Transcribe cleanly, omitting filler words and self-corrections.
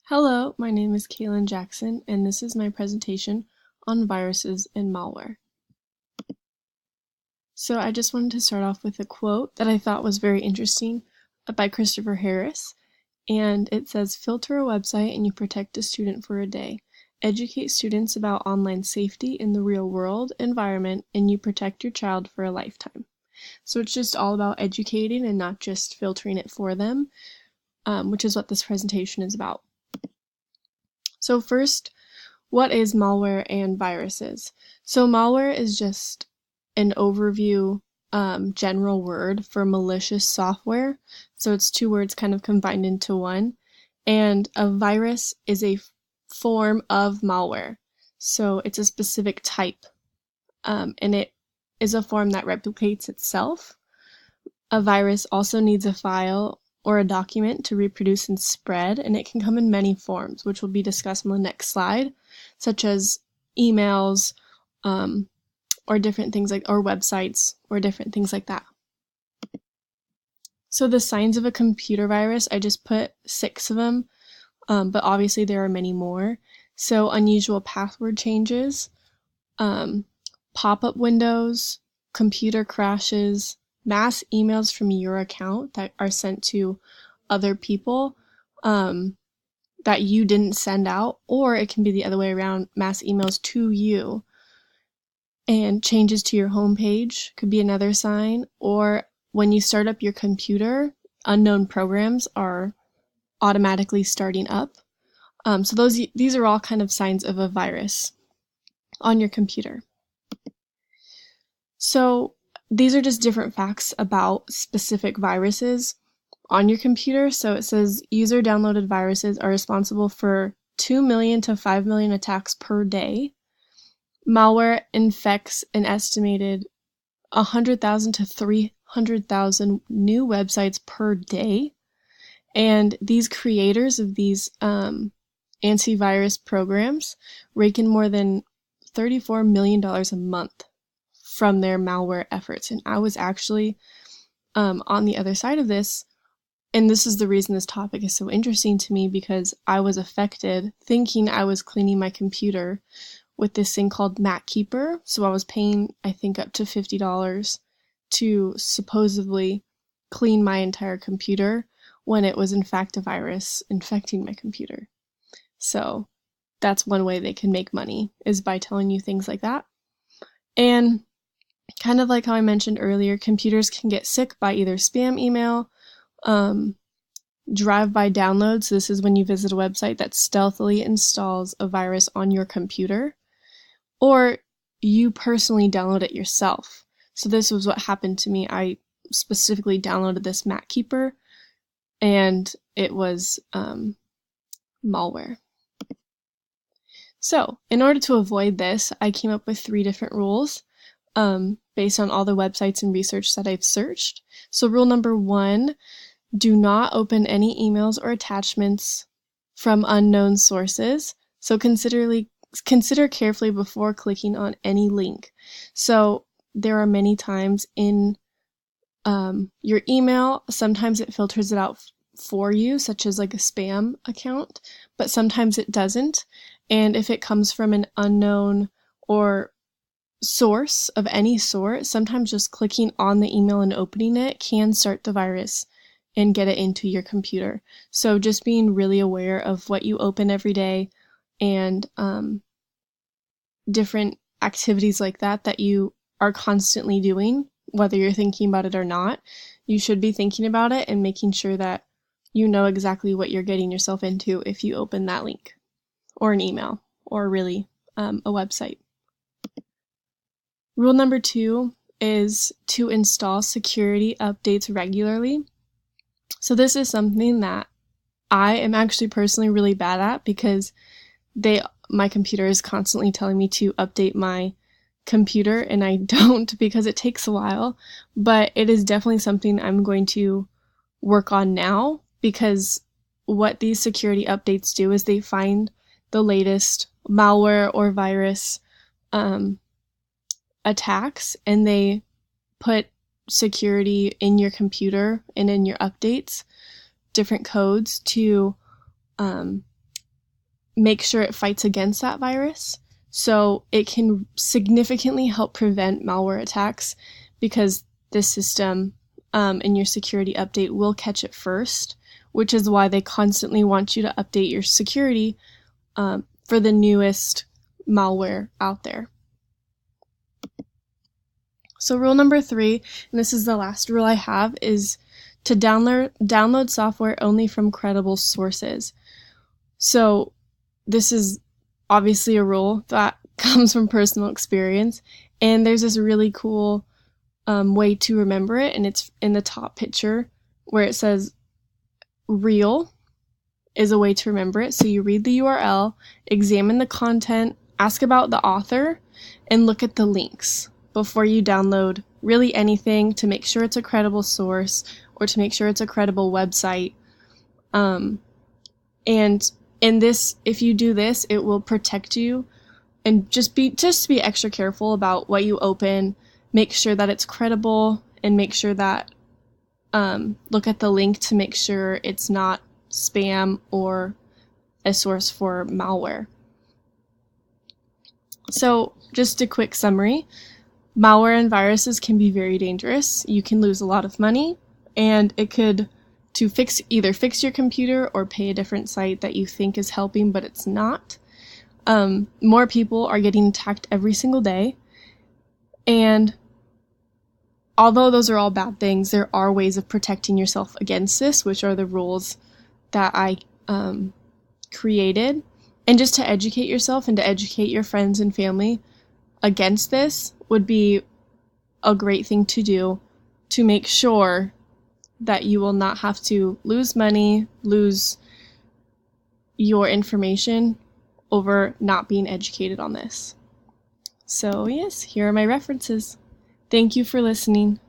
Hello, my name is Kaylin Jackson, and this is my presentation on viruses and malware. So I just wanted to start off with a quote that I thought was very interesting by Christopher Harris, and it says, "Filter a website and you protect a student for a day. Educate students about online safety in the real world environment and you protect your child for a lifetime." So it's just all about educating and not just filtering it for them, which is what this presentation is about. So first, what is malware and viruses? So malware is just an overview general word for malicious software. So it's two words kind of combined into one. And a virus is a form of malware. So it's a specific type. And it is a form that replicates itself. A virus also needs a file or a document to reproduce and spread, and it can come in many forms, which will be discussed on the next slide, such as emails, or different things or websites, or different things like that. So the signs of a computer virus, I just put 6 of them, but obviously there are many more. So unusual password changes, pop-up windows, computer crashes, mass emails from your account that are sent to other people that you didn't send out, or it can be the other way around, mass emails to you. And changes to your homepage could be another sign, or when you start up your computer, unknown programs are automatically starting up. So these are all kind of signs of a virus on your computer. So these are just different facts about specific viruses on your computer. So it says user downloaded viruses are responsible for 2 million to 5 million attacks per day. Malware infects an estimated 100,000 to 300,000 new websites per day. And these creators of these antivirus programs rake in more than $34 million a month from their malware efforts. And I was actually on the other side of this, and this is the reason this topic is so interesting to me, because I was affected thinking I was cleaning my computer with this thing called MacKeeper. So I was paying, I think, up to $50 to supposedly clean my entire computer when it was in fact a virus infecting my computer. So that's one way they can make money, is by telling you things like that. And kind of like how I mentioned earlier, computers can get sick by either spam email, drive-by downloads. This is when you visit a website that stealthily installs a virus on your computer, or you personally download it yourself. So this was what happened to me. I specifically downloaded this MacKeeper, and it was malware. So in order to avoid this, I came up with 3 different rules based on all the websites and research that I've searched. So rule number 1, do not open any emails or attachments from unknown sources. So consider carefully before clicking on any link. So there are many times in your email, sometimes it filters it out for you, such as like a spam account, but sometimes it doesn't. And if it comes from an unknown or source of any sort, sometimes just clicking on the email and opening it can start the virus and get it into your computer. So just being really aware of what you open every day, and different activities like that you are constantly doing, whether you're thinking about it or not. You should be thinking about it and making sure that you know exactly what you're getting yourself into if you open that link, or an email, or really a website. Rule number 2 is to install security updates regularly. So this is something that I am actually personally really bad at, because my computer is constantly telling me to update my computer, and I don't, because it takes a while. But it is definitely something I'm going to work on now, because what these security updates do is they find the latest malware or virus attacks, and they put security in your computer and in your updates, different codes to make sure it fights against that virus. So it can significantly help prevent malware attacks because this system in your security update will catch it first, which is why they constantly want you to update your security for the newest malware out there. So rule number 3, and this is the last rule I have, is to download software only from credible sources. So this is obviously a rule that comes from personal experience, and there's this really cool way to remember it, and it's in the top picture where it says real is a way to remember it. So you read the URL, examine the content, ask about the author, and look at the links before you download really anything to make sure it's a credible source or to make sure it's a credible website. And in this, if you do this, it will protect you. And just be extra careful about what you open. Make sure that it's credible, and make sure that look at the link to make sure it's not spam or a source for malware. So just a quick summary. Malware and viruses can be very dangerous. You can lose a lot of money, and it could either fix your computer or pay a different site that you think is helping, but it's not. More people are getting attacked every single day, and although those are all bad things, there are ways of protecting yourself against this, which are the rules that I created. And just to educate yourself and to educate your friends and family against this would be a great thing to do to make sure that you will not have to lose money, lose your information over not being educated on this. So yes, here are my references. Thank you for listening.